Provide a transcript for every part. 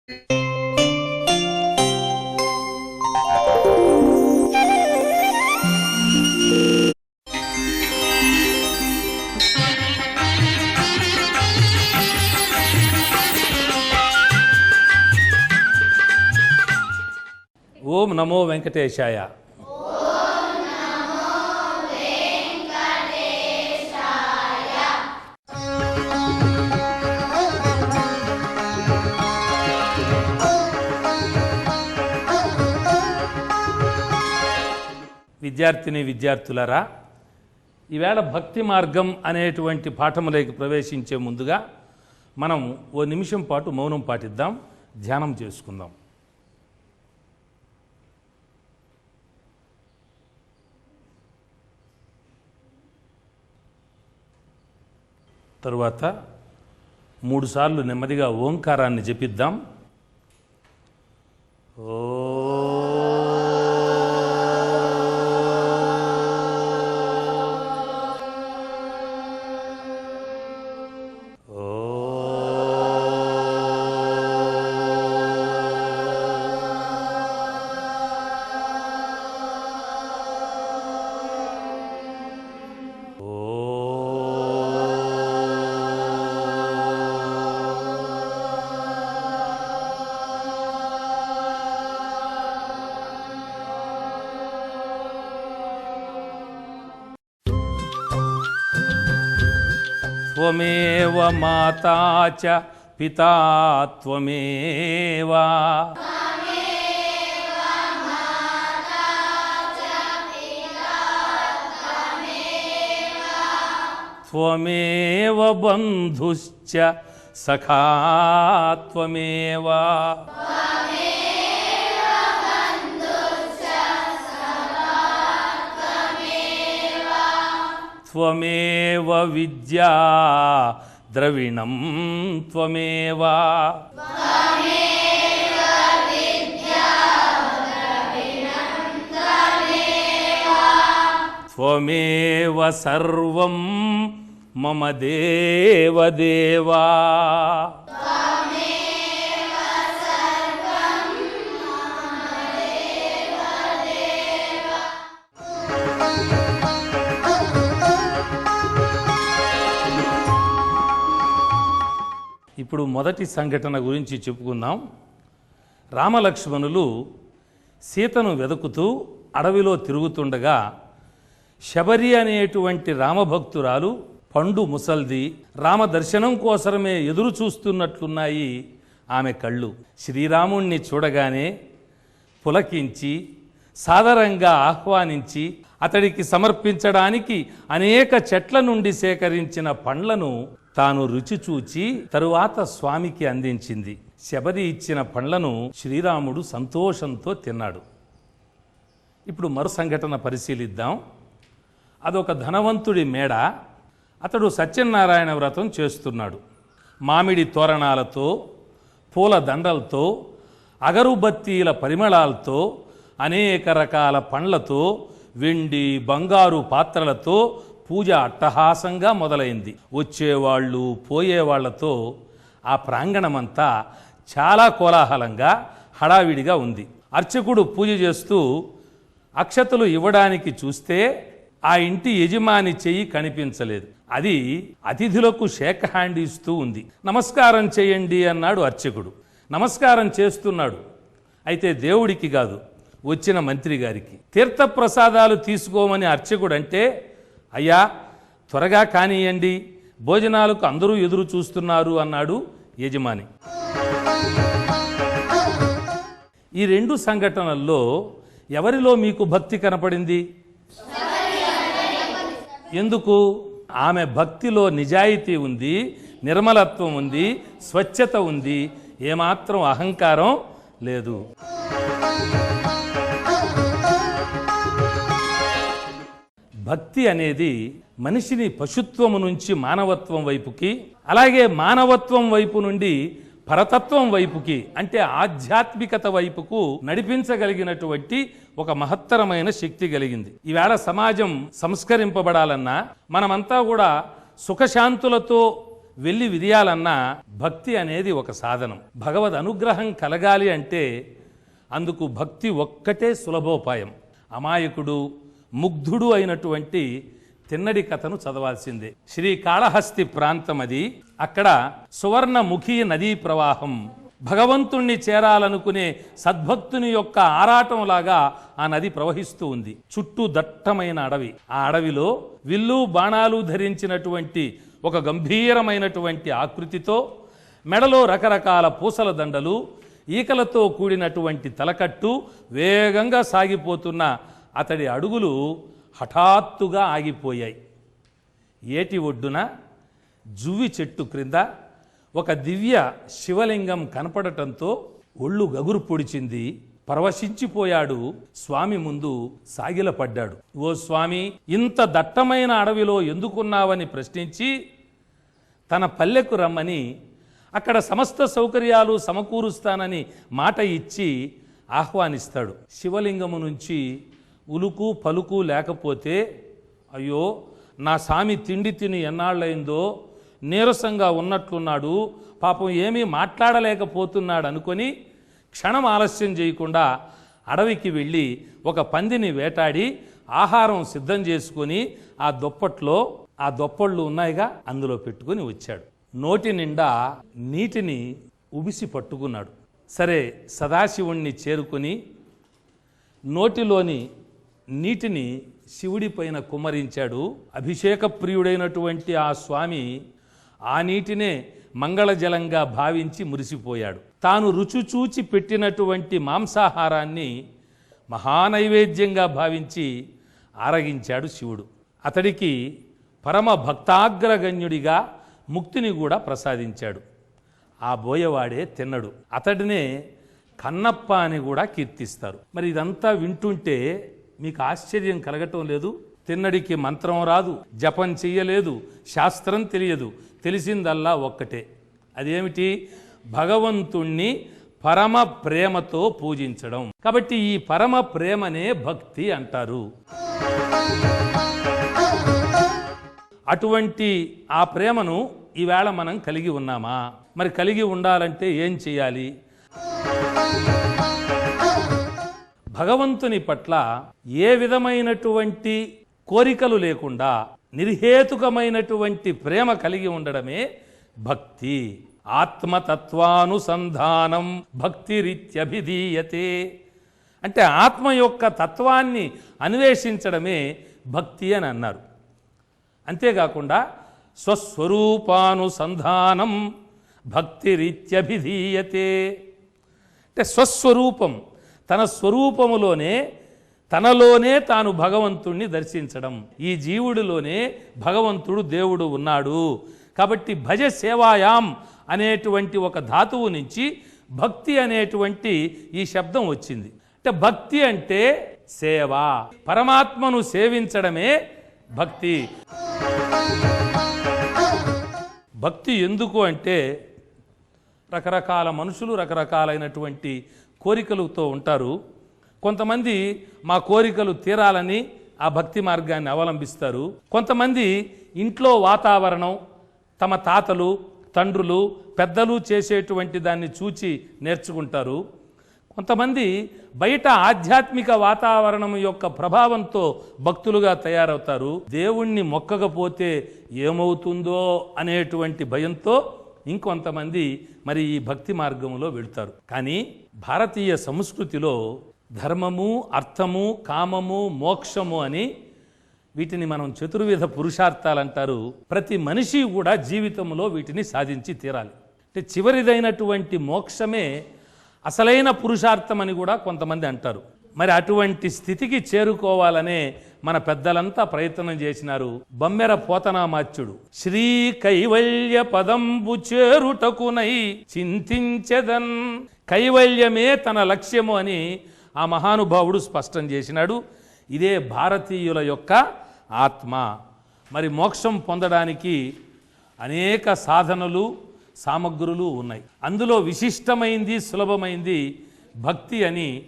ఓం నమో వెంకటేశాయ. విద్యార్థిని విద్యార్థులారా, ఈవేళ భక్తి మార్గం అనేటువంటి పాఠములోకి ప్రవేశించే ముందుగా మనం ఓ నిమిషం పాటు మౌనం పాటిద్దాం, ధ్యానం చేసుకుందాం. తరువాత 3 సార్లు నెమ్మదిగా ఓంకారాన్ని జపిద్దాం. ఓ త్వమేవ మాతా చ పితా త్వమేవ త్వమేవ బంధుశ్చ సఖా త్వమేవ త్వమేవ విద్యా ద్రవిణం త్వమేవ త్వమేవ సర్వం మమ దేవదేవా. ఇప్పుడు మొదటి సంఘటన గురించి చెప్పుకుందాం. రామలక్ష్మణులు సీతను వెతుకుతూ అడవిలో తిరుగుతుండగా శబరి అనేటువంటి రామభక్తురాలు పండు ముసల్ది రామ దర్శనం కోసమే ఎదురు చూస్తున్నట్లున్నాయి ఆమె కళ్ళు. శ్రీరాముణ్ణి చూడగానే పులకించి సాదరంగా ఆహ్వానించి అతడికి సమర్పించడానికి అనేక చెట్ల నుండి సేకరించిన పండ్లను తాను రుచి చూచి తరువాత స్వామికి అందించింది. శబరి ఇచ్చిన పండ్లను శ్రీరాముడు సంతోషంతో తిన్నాడు. ఇప్పుడు మరో సంఘటన పరిశీలిద్దాం. అదొక ధనవంతుడి మేడ. అతడు సత్యనారాయణ వ్రతం చేస్తున్నాడు. మామిడి తోరణాలతో, పూల దండలతో, అగరుబత్తీల పరిమళాలతో, అనేక రకాల పండ్లతో, వెండి బంగారు పాత్రలతో పూజ అట్టహాసంగా మొదలైంది. వచ్చేవాళ్ళు పోయేవాళ్లతో ఆ ప్రాంగణమంతా చాలా కోలాహలంగా హడావిడిగా ఉంది. అర్చకుడు పూజ చేస్తూ అక్షతలు ఇవ్వడానికి చూస్తే ఆ ఇంటి యజమాని చెయ్యి కనిపించలేదు. అది అతిథులకు షేక్ హ్యాండ్ ఇస్తూ ఉంది. నమస్కారం చేయండి అన్నాడు అర్చకుడు. నమస్కారం చేస్తున్నాడు. అయితే దేవుడికి కాదు, వచ్చిన మంత్రి గారికి. తీర్థప్రసాదాలు తీసుకోమని అర్చకుడు అంటే, అయ్యా త్వరగా కానియండి, భోజనాలకు అందరూ ఎదురు చూస్తున్నారు అన్నాడు యజమాని. ఈ 2 సంఘటనల్లో ఎవరిలో మీకు భక్తి కనపడింది? ఎందుకు? ఆమె భక్తిలో నిజాయితీ ఉంది, నిర్మలత్వం ఉంది, స్వచ్ఛత ఉంది, ఏమాత్రం అహంకారం లేదు. భక్తి అనేది మనిషిని పశుత్వము నుంచి మానవత్వం వైపుకి, అలాగే మానవత్వం వైపు నుండి పరతత్వం వైపుకి, అంటే ఆధ్యాత్మికత వైపుకు నడిపించగలిగినటువంటి ఒక మహత్తరమైన శక్తి కలిగింది. ఈవేళ సమాజం సంస్కరింపబడాలన్నా మనమంతా కూడా సుఖశాంతులతో వెళ్ళి విరియాలన్నా భక్తి అనేది ఒక సాధనం. భగవద్ అనుగ్రహం కలగాలి అంటే అందుకు భక్తి ఒక్కటే సులభోపాయం. అమాయకుడు ముగ్ధుడు అయినటువంటి తిన్నడి కథను చదవాల్సిందే. శ్రీకాళహస్తి ప్రాంతం అది. అక్కడ సువర్ణముఖి నదీ ప్రవాహం భగవంతుణ్ణి చేరాలనుకునే సద్భక్తుని యొక్క ఆరాటంలాగా ఆ నది ప్రవహిస్తూ ఉంది. చుట్టూ దట్టమైన అడవి. ఆ అడవిలో విల్లు బాణాలు ధరించినటువంటి ఒక గంభీరమైనటువంటి ఆకృతితో, మెడలో రకరకాల పూసల దండలు, ఈకలతో కూడినటువంటి తలకట్టు, వేగంగా సాగిపోతున్న అతడి అడుగులు హఠాత్తుగా ఆగిపోయాయి. ఏటి ఒడ్డున జువ్వి చెట్టు క్రింద ఒక దివ్య శివలింగం కనపడటంతో ఒళ్ళు గగురు పొడిచింది. పరవశించిపోయాడు. స్వామి ముందు సాగిలపడ్డాడు. ఓ స్వామి, ఇంత దట్టమైన అడవిలో ఎందుకున్నావని ప్రశ్నించి తన పల్లెకు రమ్మని, అక్కడ సమస్త సౌకర్యాలు సమకూరుస్తానని మాట ఇచ్చి ఆహ్వానిస్తాడు. శివలింగము నుంచి ఉలుకు పలుకు లేకపోతే, అయ్యో నా స్వామి తిండి తిని ఎన్నాళ్ళైందో, నీరసంగా ఉన్నట్లున్నాడు, పాపం ఏమీ మాట్లాడలేకపోతున్నాడు అనుకొని క్షణం ఆలస్యం చేయకుండా అడవికి వెళ్ళి ఒక పందిని వేటాడి ఆహారం సిద్ధం చేసుకొని ఆ దొప్పళ్ళు ఉన్నాయిగా అందులో పెట్టుకొని వచ్చాడు. నోటి నిండా నీటిని ఉబిసి పట్టుకున్నాడు. సరే, సదాశివుణ్ణి చేరుకొని నోటిలోని నీటిని శివుడి పైన కుమ్మరించాడు. అభిషేక ప్రియుడైనటువంటి ఆ స్వామి ఆ నీటినే మంగళజలంగా భావించి మురిసిపోయాడు. తాను రుచి చూచి పెట్టినటువంటి మాంసాహారాన్ని మహానైవేద్యంగా భావించి ఆరగించాడు శివుడు. అతడికి పరమ భక్తాగ్రగణ్యుడిగా ముక్తిని కూడా ప్రసాదించాడు. ఆ బోయవాడే తిన్నడు. అతడినే కన్నప్ప అని కూడా కీర్తిస్తారు. మరి ఇదంతా వింటుంటే మీకు ఆశ్చర్యం కలగటం లేదు? తిన్నడికి మంత్రం రాదు, జపం చెయ్యలేదు, శాస్త్రం తెలియదు. తెలిసిందల్లా ఒక్కటే, అదేమిటి? భగవంతుణ్ణి పరమ ప్రేమతో పూజించడం. కాబట్టి ఈ పరమ ప్రేమనే భక్తి అంటారు. అటువంటి ఆ ప్రేమను ఈవేళ మనం కలిగి ఉన్నామా? మరి కలిగి ఉండాలంటే ఏం చేయాలి? భగవంతుని పట్ల ఏ విధమైనటువంటి కోరికలు లేకుండా నిర్హేతుకమైనటువంటి ప్రేమ కలిగి ఉండడమే భక్తి. ఆత్మతత్వానుసంధానం భక్తిరిత్యభిధీయతే. అంటే ఆత్మ యొక్క తత్వాన్ని అన్వేషించడమే భక్తి అని అన్నారు. అంతేకాకుండా స్వస్వరూపానుసంధానం భక్తిరిత్యభిధీయతే. అంటే స్వస్వరూపం, తన స్వరూపములోనే తనలోనే తాను భగవంతుణ్ణి దర్శించడం. ఈ జీవుడిలోనే భగవంతుడు దేవుడు ఉన్నాడు. కాబట్టి భజ సేవాయాం అనేటువంటి ఒక ధాతువు నుంచి భక్తి అనేటువంటి ఈ శబ్దం వచ్చింది. అంటే భక్తి అంటే సేవ, పరమాత్మను సేవించడమే భక్తి. భక్తి ఎందుకు అంటే రకరకాల మనుషులు రకరకాలైనటువంటి కోరికలతో ఉంటారు. కొంతమంది మా కోరికలు తీరాలని ఆ భక్తి మార్గాన్ని అవలంబిస్తారు. కొంతమంది ఇంట్లో వాతావరణం, తమ తాతలు తండ్రులు పెద్దలు చేసేటువంటి దాన్ని చూచి నేర్చుకుంటారు. కొంతమంది బయట ఆధ్యాత్మిక వాతావరణం యొక్క ప్రభావంతో భక్తులుగా తయారవుతారు. దేవుణ్ణి మొక్కకపోతే ఏమవుతుందో అనేటువంటి భయంతో ఇంకొంతమంది మరి ఈ భక్తి మార్గంలో వెళుతారు. కానీ భారతీయ సంస్కృతిలో ధర్మము, అర్థము, కామము, మోక్షము అని వీటిని మనం చతుర్విధ పురుషార్థాలు అంటారు. ప్రతి మనిషి కూడా జీవితంలో వీటిని సాధించి తీరాలి. అంటే చివరిదైనటువంటి మోక్షమే అసలైన పురుషార్థం అని కూడా కొంతమంది అంటారు. మరి అటువంటి స్థితికి చేరుకోవాలనే మన పెద్దలంతా ప్రయత్నం చేసినారు. బమ్మెర పోతనామాచ్యుడు శ్రీ కైవల్య పదంబు చేరుటకునై చింతించెదన్, కైవల్యమే తన లక్ష్యము అని ఆ మహానుభావుడు స్పష్టం చేసినాడు. ఇదే భారతీయుల యొక్క ఆత్మ. మరి మోక్షం పొందడానికి అనేక సాధనలు సామగ్రులు ఉన్నాయి. అందులో విశిష్టమైంది సులభమైంది భక్తి అని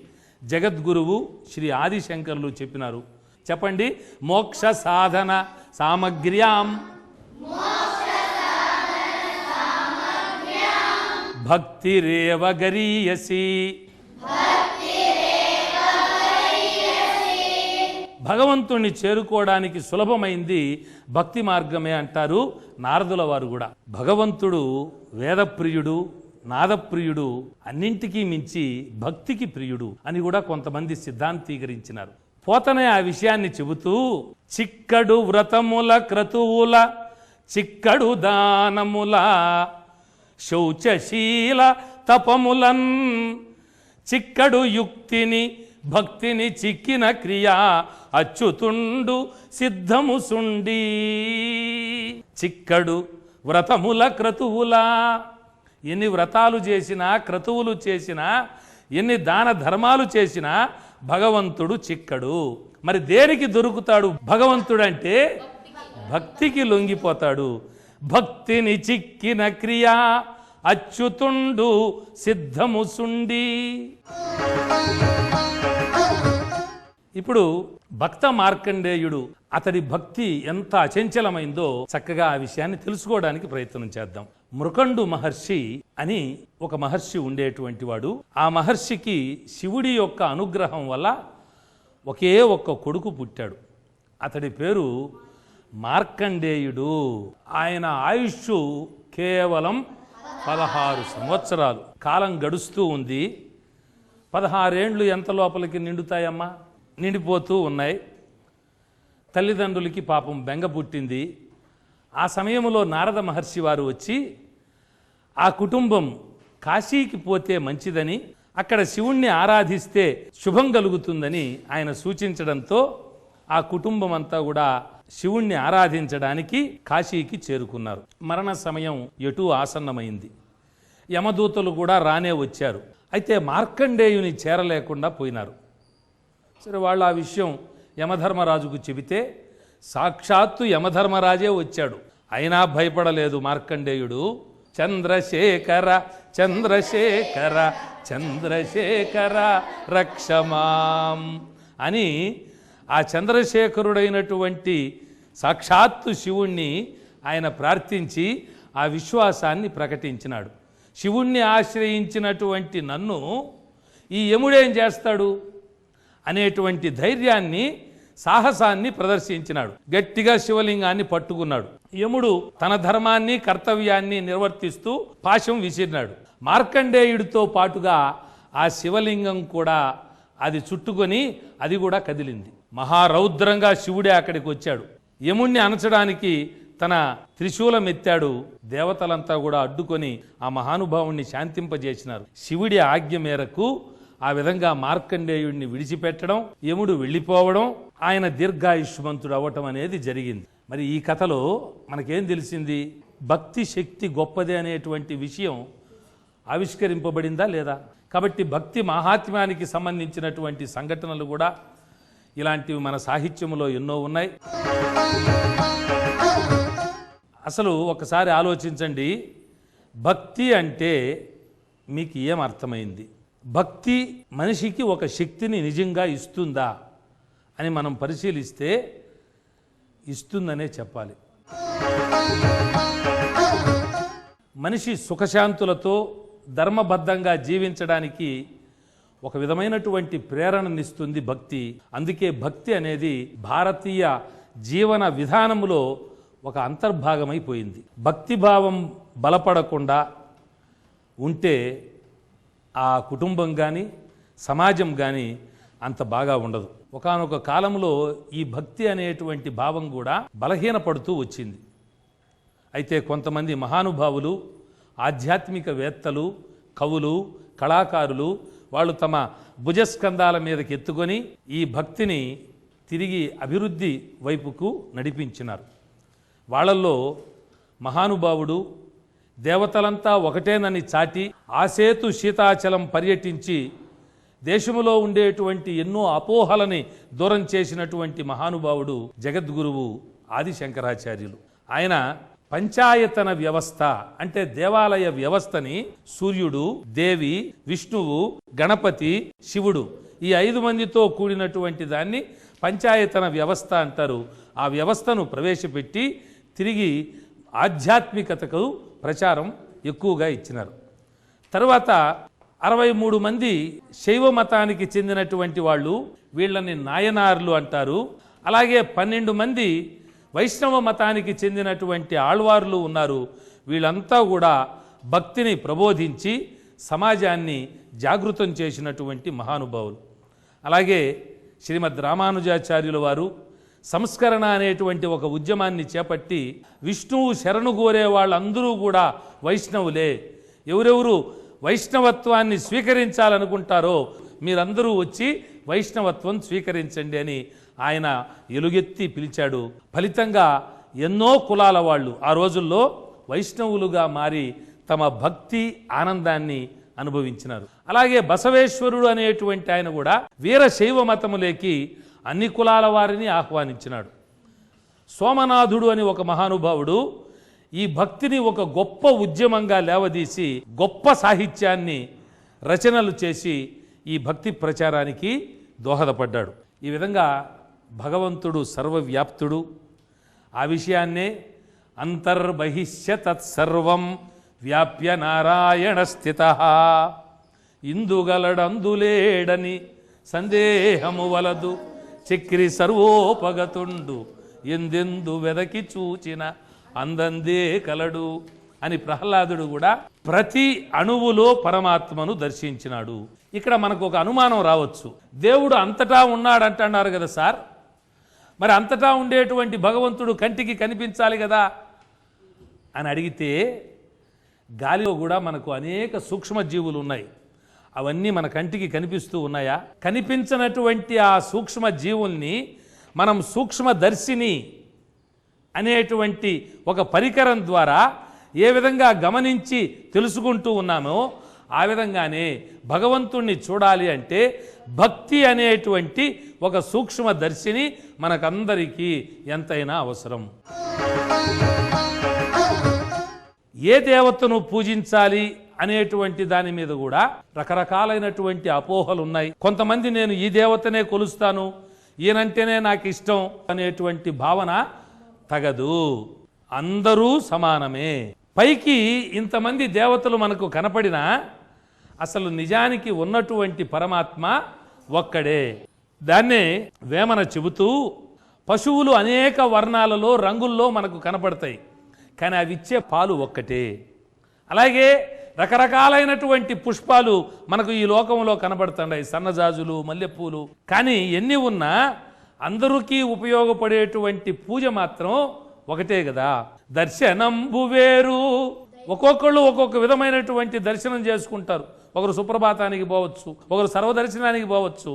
జగద్గురువు శ్రీ ఆదిశంకరులు చెప్పినారు. చెప్పండి, మోక్ష సాధన సామగ్ర్యాం భక్తిరేవ గరీయసి. భగవంతుణ్ణి చేరుకోవడానికి సులభమైంది భక్తి మార్గమే అంటారు నారదుల వారు కూడా. భగవంతుడు వేదప్రియుడు, నాదప్రియుడు, అన్నింటికీ మించి భక్తికి ప్రియుడు అని కూడా కొంతమంది సిద్ధాంతీకరించినారు. పోతనే ఆ విషయాన్ని చెబుతూ చిక్కడు వ్రతముల క్రతువుల చిక్కడు దానముల శౌచశీల తపములన్ చిక్కడు యుక్తిని భక్తిని చిక్కిన క్రియా అచ్యుతుండు సిద్ధము సుండి. చిక్కడు వ్రతముల క్రతువుల, ఎన్ని వ్రతాలు చేసినా క్రతువులు చేసినా ఎన్ని దాన ధర్మాలు చేసినా భగవంతుడు చిక్కడు. మరి దేనికి దొరుకుతాడు భగవంతుడంటే భక్తికి లొంగిపోతాడు. భక్తిని చిక్కిన క్రియా అచ్యుతుండు సిద్ధము సుండి. ఇప్పుడు భక్త మార్కండేయుడు అతడి భక్తి ఎంత అచంచలమైందో చక్కగా ఆ విషయాన్ని తెలుసుకోవడానికి ప్రయత్నం చేద్దాం. మృకండు మహర్షి అని ఒక మహర్షి ఉండేటువంటి వాడు. ఆ మహర్షికి శివుడి యొక్క అనుగ్రహం వల్ల ఒకే ఒక్క కొడుకు పుట్టాడు. అతడి పేరు మార్కండేయుడు. ఆయన ఆయుష్ కేవలం 16 సంవత్సరాలు. కాలం గడుస్తూ ఉంది. 16 ఏండ్లు ఎంత లోపలికి నిండుతాయమ్మా? నిండిపోతూ ఉన్నాయి. తల్లిదండ్రులకి పాపం బెంగ పుట్టింది. ఆ సమయంలో నారద మహర్షి వారు వచ్చి ఆ కుటుంబం కాశీకి పోతే మంచిదని, అక్కడ శివుణ్ణి ఆరాధిస్తే శుభం కలుగుతుందని ఆయన సూచించడంతో ఆ కుటుంబం అంతా కూడా శివుణ్ణి ఆరాధించడానికి కాశీకి చేరుకున్నారు. మరణ సమయం ఎటూ ఆసన్నమైంది. యమదూతలు కూడా రానే వచ్చారు. అయితే మార్కండేయుని చేరలేకుండా పోయినారు. సరే, వాళ్ళు ఆ విషయం యమధర్మరాజుకు చెబితే సాక్షాత్తు యమధర్మరాజే వచ్చాడు. అయినా భయపడలేదు మార్కండేయుడు. చంద్రశేఖర చంద్రశేఖర చంద్రశేఖర రక్షమాం అని ఆ చంద్రశేఖరుడైనటువంటి సాక్షాత్తు శివుణ్ణి ఆయన ప్రార్థించి ఆ విశ్వాసాన్ని ప్రకటించినాడు. శివుణ్ణి ఆశ్రయించినటువంటి నన్ను ఈ యముడేం చేస్తాడు అనేటువంటి ధైర్యాన్ని, సాహసాన్ని ప్రదర్శించినాడు. గట్టిగా శివలింగాన్ని పట్టుకున్నాడు. యముడు తన ధర్మాన్ని కర్తవ్యాన్ని నిర్వర్తిస్తూ పాశం విసిరినాడు. మార్కండేయుడితో పాటుగా ఆ శివలింగం కూడా అది చుట్టుకొని అది కూడా కదిలింది. మహారౌద్రంగా శివుడే అక్కడికి వచ్చాడు. యముణ్ణి అణచడానికి తన త్రిశూలం ఎత్తాడు. దేవతలంతా కూడా అడ్డుకొని ఆ మహానుభావుణ్ణి శాంతింపజేసినారు. శివుడి ఆజ్ఞ మేరకు ఆ విధంగా మార్కండేయుడిని విడిచిపెట్టడం, యముడు వెళ్ళిపోవడం, ఆయన దీర్ఘాయుష్మంతుడు అవ్వటం అనేది జరిగింది. మరి ఈ కథలో మనకేం తెలిసింది? భక్తి శక్తి గొప్పదే అనేటువంటి విషయం ఆవిష్కరింపబడిందా లేదా? కాబట్టి భక్తి మహాత్మ్యానికి సంబంధించినటువంటి సంఘటనలు కూడా ఇలాంటివి మన సాహిత్యంలో ఎన్నో ఉన్నాయి. అసలు ఒకసారి ఆలోచించండి, భక్తి అంటే మీకు ఏం అర్థమైంది? భక్తి మనిషికి ఒక శక్తిని నిజంగా ఇస్తుందా అని మనం పరిశీలిస్తే ఇస్తుందనే చెప్పాలి. మనిషి సుఖశాంతులతో ధర్మబద్ధంగా జీవించడానికి ఒక విధమైనటువంటి ప్రేరణనిస్తుంది భక్తి. అందుకే భక్తి అనేది భారతీయ జీవన విధానములో ఒక అంతర్భాగమైపోయింది. భక్తిభావం బలపడకుండా ఉంటే ఆ కుటుంబం కానీ సమాజం కానీ అంత బాగా ఉండదు. ఒకానొక కాలంలో ఈ భక్తి అనేటువంటి భావం కూడా బలహీనపడుతూ వచ్చింది. అయితే కొంతమంది మహానుభావులు, ఆధ్యాత్మికవేత్తలు, కవులు, కళాకారులు వాళ్ళు తమ భుజస్కంధాల మీదకి ఎత్తుకొని ఈ భక్తిని తిరిగి అభివృద్ధి వైపుకు నడిపించినారు. వాళ్ళల్లో మహానుభావుడు దేవతలంతా ఒకటేనని చాటి ఆసేతు శీతాచలం పర్యటించి దేశములో ఉండేటువంటి ఎన్నో అపోహలని దూరం చేసినటువంటి మహానుభావుడు జగద్గురువు ఆదిశంకరాచార్యులు. ఆయన పంచాయతన వ్యవస్థ అంటే దేవాలయ వ్యవస్థని సూర్యుడు, దేవి, విష్ణువు, గణపతి, శివుడు ఈ 5 మందితో కూడినటువంటి దాన్ని పంచాయతన వ్యవస్థ అంటారు. ఆ వ్యవస్థను ప్రవేశపెట్టి తిరిగి ఆధ్యాత్మికతకు ప్రచారం ఎక్కువగా ఇచ్చినారు. తర్వాత 63 మంది శైవ మతానికి చెందినటువంటి వాళ్ళు, వీళ్ళని నాయనార్లు అంటారు. అలాగే 12 మంది వైష్ణవ మతానికి చెందినటువంటి ఆళ్వార్లు ఉన్నారు. వీళ్ళంతా కూడా భక్తిని ప్రబోధించి సమాజాన్ని జాగృతం చేసినటువంటి మహానుభావులు. అలాగే శ్రీమద్ రామానుజాచార్యుల వారు సంస్కరణ అనేటువంటి ఒక ఉద్యమాన్ని చేపట్టి విష్ణువు శరణు కోరే వాళ్ళందరూ కూడా వైష్ణవులే, ఎవరెవరు వైష్ణవత్వాన్ని స్వీకరించాలనుకుంటారో మీరందరూ వచ్చి వైష్ణవత్వం స్వీకరించండి అని ఆయన ఎలుగెత్తి పిలిచాడు. ఫలితంగా ఎన్నో కులాల వాళ్ళు ఆ రోజుల్లో వైష్ణవులుగా మారి తమ భక్తి ఆనందాన్ని అనుభవించినారు. అలాగే బసవేశ్వరుడు అనేటువంటి ఆయన కూడా వీరశైవ మతములేకి అన్ని కులాల వారిని ఆహ్వానించినాడు. సోమనాథుడు అని ఒక మహానుభావుడు ఈ భక్తిని ఒక గొప్ప ఉద్యమంగా లేవదీసి గొప్ప సాహిత్యాన్ని రచనలు చేసి ఈ భక్తి ప్రచారానికి దోహదపడ్డాడు. ఈ విధంగా భగవంతుడు సర్వవ్యాప్తుడు. ఆ విషయాన్నే అంతర్బహిష్య తత్సర్వం వ్యాప్య నారాయణ స్థితః ఇందుగలడందులేడని సందేహము వలదు చక్రి సర్వోపగతుండు ఎందెందు వెదకి చూచిన అందందే కలడు అని ప్రహ్లాదుడు కూడా ప్రతి అణువులో పరమాత్మను దర్శించినాడు. ఇక్కడ మనకు ఒక అనుమానం రావచ్చు, దేవుడు అంతటా ఉన్నాడంటున్నారు కదా సార్, మరి అంతటా ఉండేటువంటి భగవంతుడు కంటికి కనిపించాలి కదా అని అడిగితే, గాలిలో కూడా మనకు అనేక సూక్ష్మజీవులు ఉన్నాయి. అవన్నీ మన కంటికి కనిపిస్తూ ఉన్నాయా? కనిపించినటువంటి ఆ సూక్ష్మ జీవుల్ని మనం సూక్ష్మదర్శిని అనేటువంటి ఒక పరికరం ద్వారా ఏ విధంగా గమనించి తెలుసుకుంటూ ఉన్నామో ఆ విధంగానే భగవంతుణ్ణి చూడాలి అంటే భక్తి అనేటువంటి ఒక సూక్ష్మదర్శిని మనకందరికీ ఎంతైనా అవసరం. ఏ దేవతను పూజించాలి అనేటువంటి దాని మీద కూడా రకరకాలైనటువంటి అపోహలు ఉన్నాయి. కొంతమంది నేను ఈ దేవతనే కొలుస్తాను, ఈయనంటేనే నాకు ఇష్టం అనేటువంటి భావన తగదు. అందరూ సమానమే. పైకి ఇంతమంది దేవతలు మనకు కనపడినా అసలు నిజానికి ఉన్నటువంటి పరమాత్మ ఒక్కడే. దాన్నే వేమన చెబుతూ, పశువులు అనేక వర్ణాలలో రంగుల్లో మనకు కనపడతాయి, కానీ అవి ఇచ్చే పాలు ఒక్కటే. అలాగే రకరకాలైనటువంటి పుష్పాలు మనకు ఈ లోకంలో కనబడుతున్నాయి, సన్నజాజులు, మల్లెపూలు. కానీ ఎన్ని ఉన్నా అందరికీ ఉపయోగపడేటువంటి పూజ మాత్రం ఒకటే కదా. దర్శనంబు వేరు. ఒక్కొక్కళ్ళు ఒక్కొక్క విధమైనటువంటి దర్శనం చేసుకుంటారు. ఒకరు సుప్రభాతానికి పోవచ్చు, ఒకరు సర్వదర్శనానికి పోవచ్చు,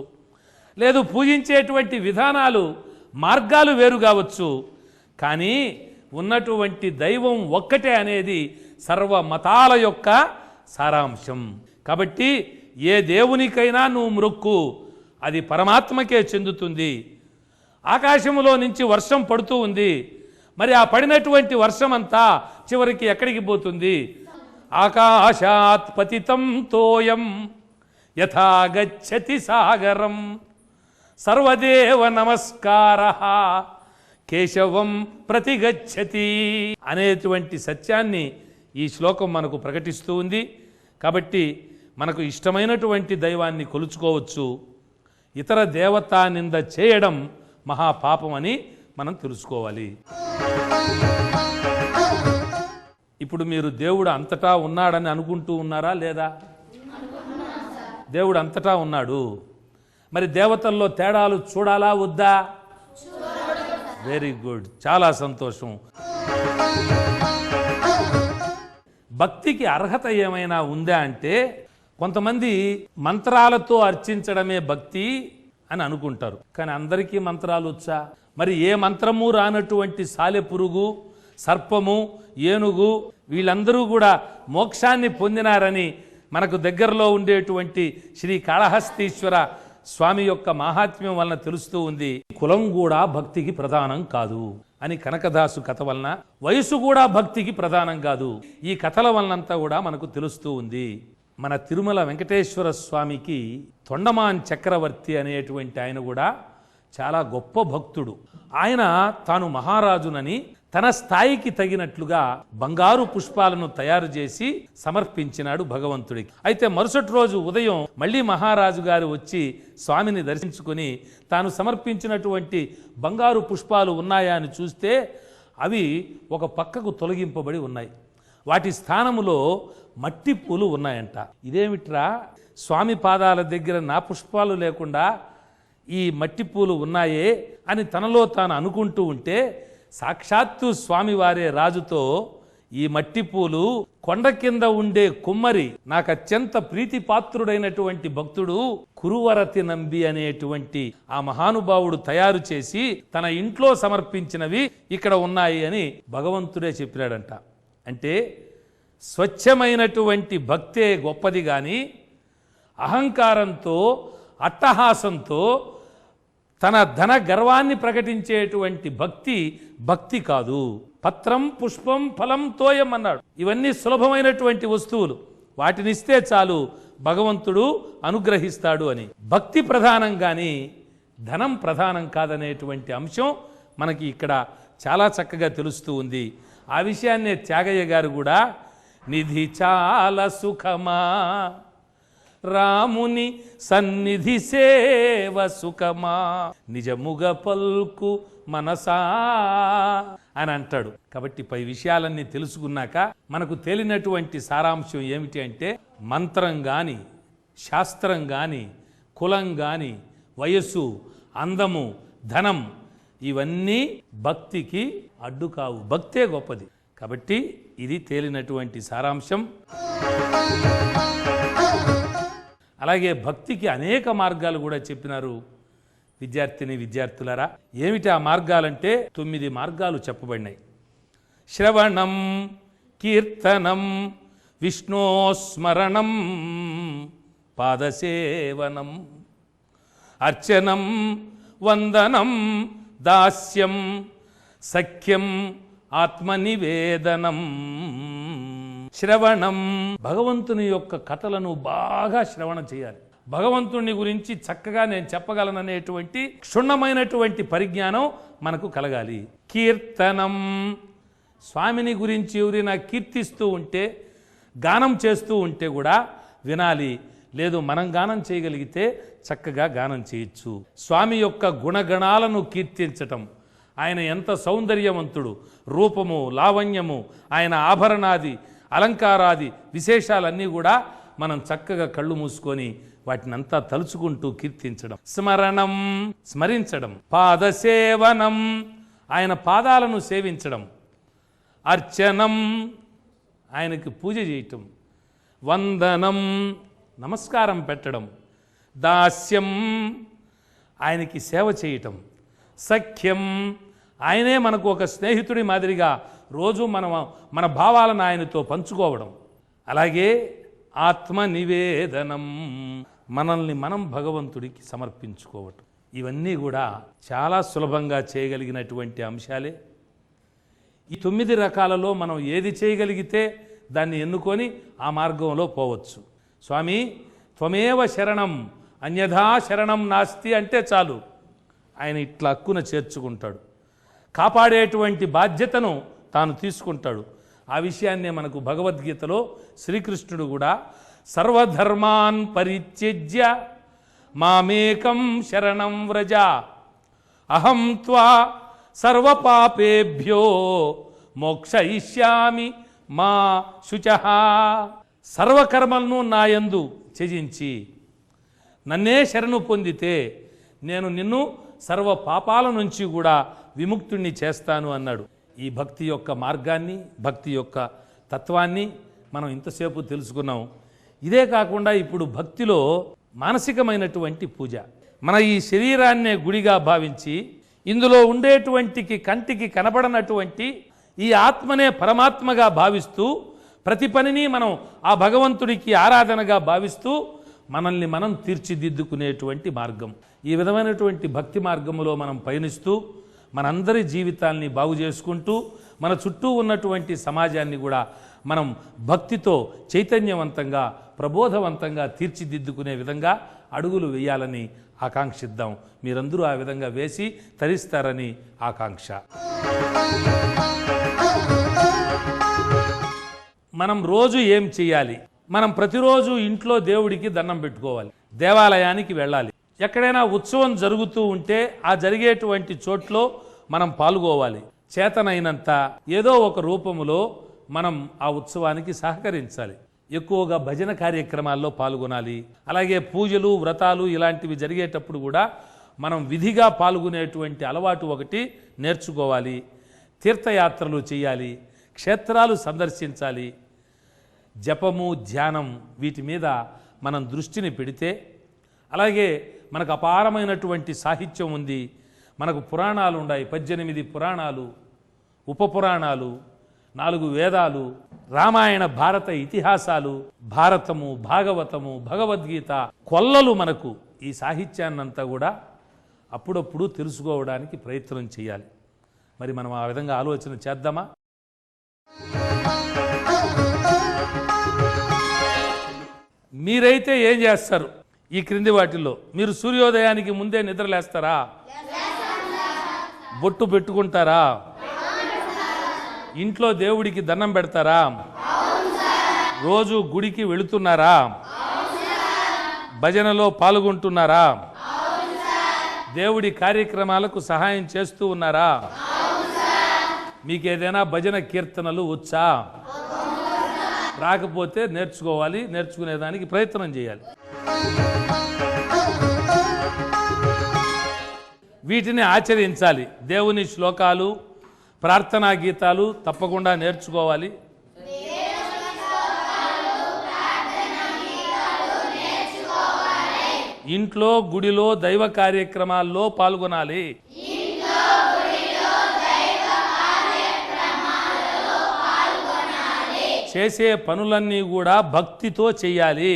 లేదు పూజించేటువంటి విధానాలు మార్గాలు వేరు కావచ్చు. కానీ ఉన్నటువంటి దైవం ఒక్కటే అనేది సర్వ మతాల యొక్క సారాంశం. కాబట్టి ఏ దేవునికైనా నువ్వు మ్రొక్కు, అది పరమాత్మకే చెందుతుంది. ఆకాశంలో నుంచి వర్షం పడుతూ ఉంది, మరి ఆ పడినటువంటి వర్షం అంతా చివరికి ఎక్కడికి పోతుంది? ఆకాశాత్ పతితం తోయం యథా గచ్చతి సాగరం సర్వదేవ నమస్కారః కేశవం ప్రతిగచ్చతి అనేటువంటి సత్యాన్ని ఈ శ్లోకం మనకు ప్రకటిస్తూ ఉంది. కాబట్టి మనకు ఇష్టమైనటువంటి దైవాన్ని కొలుచుకోవచ్చు. ఇతర దేవతా నింద చేయడం మహాపాపం అని మనం తెలుసుకోవాలి. ఇప్పుడు మీరు దేవుడు అంతటా ఉన్నాడని అనుకుంటూ ఉన్నారా లేదా? దేవుడు అంతటా ఉన్నాడు. మరి దేవతల్లో తేడాలు చూడాలా వద్దా? వెరీ గుడ్, చాలా సంతోషం. భక్తికి అర్హత ఏమైనా ఉందా అంటే, కొంతమంది మంత్రాలతో అర్చించడమే భక్తి అని అనుకుంటారు. కానీ అందరికీ మంత్రాలు వచ్చా? మరి ఏ మంత్రము రానటువంటి సాలెపురుగు, సర్పము, ఏనుగు వీళ్ళందరూ కూడా మోక్షాన్ని పొందినారని మనకు దగ్గరలో ఉండేటువంటి శ్రీ కాళహస్తీశ్వర స్వామి యొక్క మహాత్మ్యం వలన తెలుస్తూ ఉంది. కులం కూడా భక్తికి ప్రధానం కాదు అని కనకదాసు కథ వలన, వయసు కూడా భక్తికి ప్రధానం కాదు, ఈ కథల వలనంతా కూడా మనకు తెలుస్తూ ఉంది. మన తిరుమల వెంకటేశ్వర స్వామికి తొండమాన్ చక్రవర్తి అనేటువంటి ఆయన కూడా చాలా గొప్ప భక్తుడు. ఆయన తాను మహారాజునని తన స్థాయికి తగినట్లుగా బంగారు పుష్పాలను తయారు చేసి సమర్పించినాడు భగవంతుడికి. అయితే మరుసటి రోజు ఉదయం మళ్ళీ మహారాజు గారు వచ్చి స్వామిని దర్శించుకుని తాను సమర్పించినటువంటి బంగారు పుష్పాలు ఉన్నాయా అని చూస్తే అవి ఒక పక్కకు తొలగింపబడి ఉన్నాయి. వాటి స్థానములో మట్టి పూలు ఉన్నాయంట. ఇదేమిట్రా, స్వామి పాదాల దగ్గర నా పుష్పాలు లేకుండా ఈ మట్టి పూలు ఉన్నాయే అని తనలో తాను అనుకుంటూ ఉంటే సాక్షాత్తు స్వామివారే రాజుతో, ఈ మట్టి పూలు కొండ కింద ఉండే కుమ్మరి, నాకు అత్యంత ప్రీతిపాత్రుడైనటువంటి భక్తుడు కురువరతి నంబి అనేటువంటి ఆ మహానుభావుడు తయారు చేసి తన ఇంట్లో సమర్పించినవి ఇక్కడ ఉన్నాయి అని భగవంతుడే చెప్పాడంట. అంటే స్వచ్ఛమైనటువంటి భక్తే గొప్పది గాని అహంకారంతో అట్టహాసంతో తన ధన గర్వాన్ని ప్రకటించేటువంటి భక్తి కాదు. పత్రం పుష్పం ఫలం తోయం అన్నాడు. ఇవన్నీ సులభమైనటువంటి వస్తువులు, వాటినిస్తే చాలు భగవంతుడు అనుగ్రహిస్తాడు అని. భక్తి ప్రధానం కానీ ధనం ప్రధానం కాదనేటువంటి అంశం మనకి ఇక్కడ చాలా చక్కగా తెలుస్తూ ఉంది. ఆ విషయాన్నే త్యాగయ్య గారు కూడా నిధి చాలా సుఖమా రాముని సన్నిధి సేవ సుఖమా నిజముగ పల్కు మనసా అని అంటాడు. కాబట్టి పై విషయాలన్నీ తెలుసుకున్నాక మనకు తేలినటువంటి సారాంశం ఏమిటి అంటే, మంత్రం గాని శాస్త్రం గాని కులం గాని వయస్సు అందము ధనం ఇవన్నీ భక్తికి అడ్డు కావు. భక్తే గొప్పది. కాబట్టి ఇది తేలినటువంటి సారాంశం. అలాగే భక్తికి అనేక మార్గాలు కూడా చెప్పినారు విద్యార్థులారా. ఏమిటి ఆ మార్గాలంటే 9 మార్గాలు చెప్పబడినాయి. శ్రవణం, కీర్తనం, విష్ణోస్మరణం, పాదసేవనం, అర్చనం, వందనం, దాస్యం, సఖ్యం, ఆత్మనివేదనం. శ్రవణం, భగవంతుని యొక్క కథలను బాగా శ్రవణం చేయాలి. భగవంతుని గురించి చక్కగా నేను చెప్పగలననేటువంటి క్షుణ్ణమైనటువంటి పరిజ్ఞానం మనకు కలగాలి. కీర్తనం, స్వామిని గురించి ఎవరైనా కీర్తిస్తూ ఉంటే గానం చేస్తూ ఉంటే కూడా వినాలి. లేదు మనం గానం చేయగలిగితే చక్కగా గానం చేయొచ్చు. స్వామి యొక్క గుణగణాలను కీర్తించటం, ఆయన ఎంత సౌందర్యవంతుడు, రూపము లావణ్యము, ఆయన ఆభరణాది అలంకారాది విశేషాలన్నీ కూడా మనం చక్కగా కళ్ళు మూసుకొని వాటినంతా తలుచుకుంటూ కీర్తించడం. స్మరణం, స్మరించడం. పాదసేవనం, ఆయన పాదాలను సేవించడం. అర్చనం, ఆయనకి పూజ చేయటం. వందనం, నమస్కారం పెట్టడం. దాస్యం, ఆయనకి సేవ చేయటం. సఖ్యం, ఆయనే మనకు ఒక స్నేహితుడి మాదిరిగా రోజు మన భావాలను ఆయనతో పంచుకోవడం. అలాగే ఆత్మ నివేదనం, మనల్ని మనం భగవంతుడికి సమర్పించుకోవటం. ఇవన్నీ కూడా చాలా సులభంగా చేయగలిగినటువంటి అంశాలే. ఈ 9 రకాలలో మనం ఏది చేయగలిగితే దాన్ని ఎన్నుకొని ఆ మార్గంలో పోవచ్చు. స్వామి త్వమేవ శరణం అన్యథా శరణం నాస్తి అంటే చాలు, ఆయన ఇట్లా హక్కున చేర్చుకుంటాడు. కాపాడేటువంటి బాధ్యతను తాను తీసుకుంటాడు. ఆ విషయాన్నే మనకు భగవద్గీతలో శ్రీకృష్ణుడు కూడా సర్వధర్మాన్ పరిత్యజ్య మామేకం శరణం వ్రజ అహం త్వా సర్వపాపేభ్యో మోక్షయిష్యామి మా శుచః. సర్వకర్మలను నాయందు త్యజించి నన్నే శరణు పొందితే నేను నిన్ను సర్వ పాపాల నుంచి కూడా విముక్తుణ్ణి చేస్తాను అన్నాడు. ఈ భక్తి యొక్క మార్గాన్ని, భక్తి యొక్క తత్వాన్ని మనం ఇంతసేపు తెలుసుకున్నాం. ఇదే కాకుండా ఇప్పుడు భక్తిలో మానసికమైనటువంటి పూజ. మన ఈ శరీరాన్నే గుడిగా భావించి ఇందులో ఉండేటువంటి కంటికి కనబడనటువంటి ఈ ఆత్మనే పరమాత్మగా భావిస్తూ ప్రతి పనిని మనం ఆ భగవంతుడికి ఆరాధనగా భావిస్తూ మనల్ని మనం తీర్చిదిద్దుకునేటువంటి మార్గం. ఈ విధమైనటువంటి భక్తి మార్గంలో మనం పయనిస్తూ మనందరి జీవితాల్ని బాగు చేసుకుంటూ మన చుట్టూ ఉన్నటువంటి సమాజాన్ని కూడా మనం భక్తితో చైతన్యవంతంగా ప్రబోధవంతంగా తీర్చిదిద్దుకునే విధంగా అడుగులు వేయాలని ఆకాంక్షిద్దాం. మీరందరూ ఆ విధంగా వేసి తరిస్తారని ఆకాంక్ష. మనం రోజు ఏం చేయాలి? మనం ప్రతిరోజు ఇంట్లో దేవుడికి దండం పెట్టుకోవాలి, దేవాలయానికి వెళ్ళాలి. ఎక్కడైనా ఉత్సవం జరుగుతూ ఉంటే ఆ జరిగేటువంటి చోట్లో మనం పాల్గొవాలి. చేతనైనంత ఏదో ఒక రూపములో మనం ఆ ఉత్సవానికి సహకరించాలి. ఎక్కువగా భజన కార్యక్రమాల్లో పాల్గొనాలి. అలాగే పూజలు, వ్రతాలు ఇలాంటివి జరిగేటప్పుడు కూడా మనం విధిగా పాల్గొనేటువంటి అలవాటు ఒకటి నేర్చుకోవాలి. తీర్థయాత్రలు చేయాలి, క్షేత్రాలు సందర్శించాలి. జపము, ధ్యానం వీటి మీద మనం దృష్టిని పెడితే, అలాగే మనకు అపారమైనటువంటి సాహిత్యం ఉంది. మనకు పురాణాలు ఉన్నాయి, 18 పురాణాలు, ఉపపురాణాలు, 4 వేదాలు, రామాయణ భారత ఇతిహాసాలు, భారతము, భాగవతము, భగవద్గీత, కొల్లలు. మనకు ఈ సాహిత్యాన్నంతా కూడా అప్పుడప్పుడు తెలుసుకోవడానికి ప్రయత్నం చేయాలి. మరి మనం ఆ విధంగా ఆలోచన చేద్దామా? మీరైతే ఏం చేస్తారు? ఈ క్రింది వాటిల్లో మీరు సూర్యోదయానికి ముందే నిద్రలేస్తారా? బొట్టు పెట్టుకుంటారా? ఇంట్లో దేవుడికి దండం పెడతారా? రోజు గుడికి వెళుతున్నారా? భజనలో పాల్గొంటున్నారా? దేవుడి కార్యక్రమాలకు సహాయం చేస్తూ ఉన్నారా? మీకు ఏదైనా భజన కీర్తనలు వచ్చా? రాకపోతే నేర్చుకోవాలి, నేర్చుకునేదానికి ప్రయత్నం చేయాలి. వీటిని ఆచరించాలి. దేవుని శ్లోకాలు, ప్రార్థనా గీతాలు తప్పకుండా నేర్చుకోవాలి. ఇంట్లో, గుడిలో దైవ కార్యక్రమాల్లో పాల్గొనాలి. చేసే పనులన్నీ కూడా భక్తితో చేయాలి.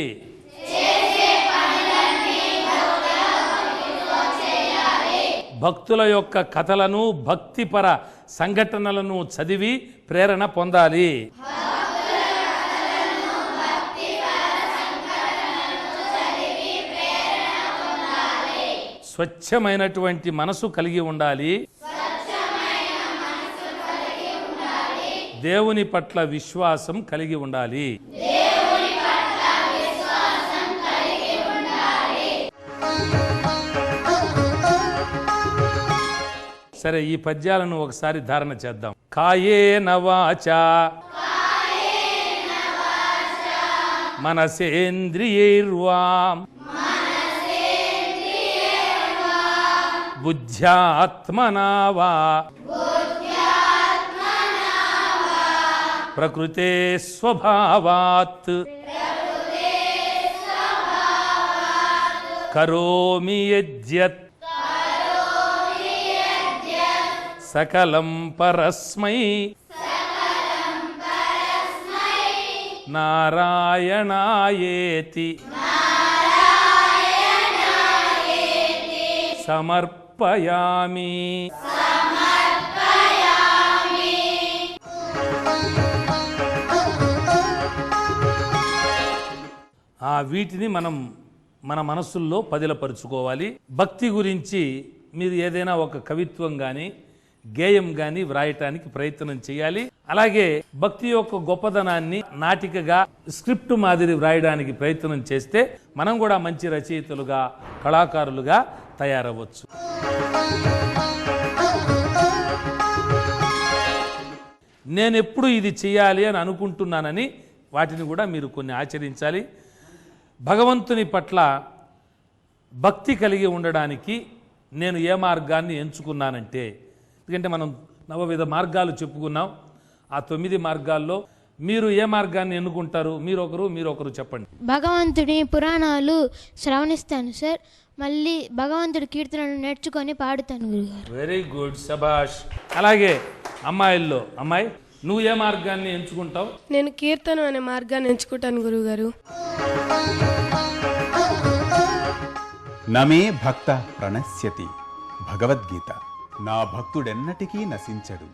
భక్తుల యొక్క కథలను, భక్తిపర సంఘటనలను చదివి ప్రేరణ పొందాలి. స్వచ్ఛమైనటువంటి మనసు కలిగి ఉండాలి. దేవుని పట్ల విశ్వాసం కలిగి ఉండాలి. సరే, ఈ పద్యాలను ఒకసారి ధారణ చేద్దాం. కాయేన వాచా మనసేంద్రియైర్వా బుద్ధ్యాత్మనా వా ప్రకృతే స్వభావాత్ కరోమి యద్యత్ సకలం పరస్మై నారాయణాయేతి సమర్పయామి. వీటిని మనం మన మనస్సుల్లో పదిలపరుచుకోవాలి. భక్తి గురించి మీరు ఏదైనా ఒక కవిత్వం కానీ, గేయం కానీ వ్రాయటానికి ప్రయత్నం చేయాలి. అలాగే భక్తి యొక్క గొప్పదనాన్ని నాటికగా, స్క్రిప్ట్ మాదిరి వ్రాయడానికి ప్రయత్నం చేస్తే మనం కూడా మంచి రచయితలుగా, కళాకారులుగా తయారవచ్చు. నేను ఎప్పుడు ఇది చేయాలి అని అనుకుంటున్నానని వాటిని కూడా మీరు కొన్ని ఆచరించాలి. భగవంతుని పట్ల భక్తి కలిగి ఉండడానికి నేను ఏ మార్గాన్ని ఎంచుకున్నానంటే, ఎందుకంటే మనం 9 మార్గాలు చెప్పుకున్నాం. ఆ 9 మార్గాల్లో మీరు ఏ మార్గాన్ని ఎన్నుకుంటారు? మీరొకరు చెప్పండి. భగవంతుడి పురాణాలు శ్రవణిస్తాను సార్. మళ్ళీ భగవంతుడి కీర్తనలు నేర్చుకొని పాడుతాను గురుగారు. వెరీ గుడ్, శభాష్. అలాగే అమ్మాయిల్లో, అమ్మాయి నువ్వు ఏ మార్గాన్ని ఎంచుకుంటావు? నేను కీర్తనం అనే మార్గాన్ని ఎంచుకుంటాను గురుగారు. నమే భక్త ప్రణశ్యతి భగవద్గీత. నా భక్తుడెన్నటికీ నశించడు.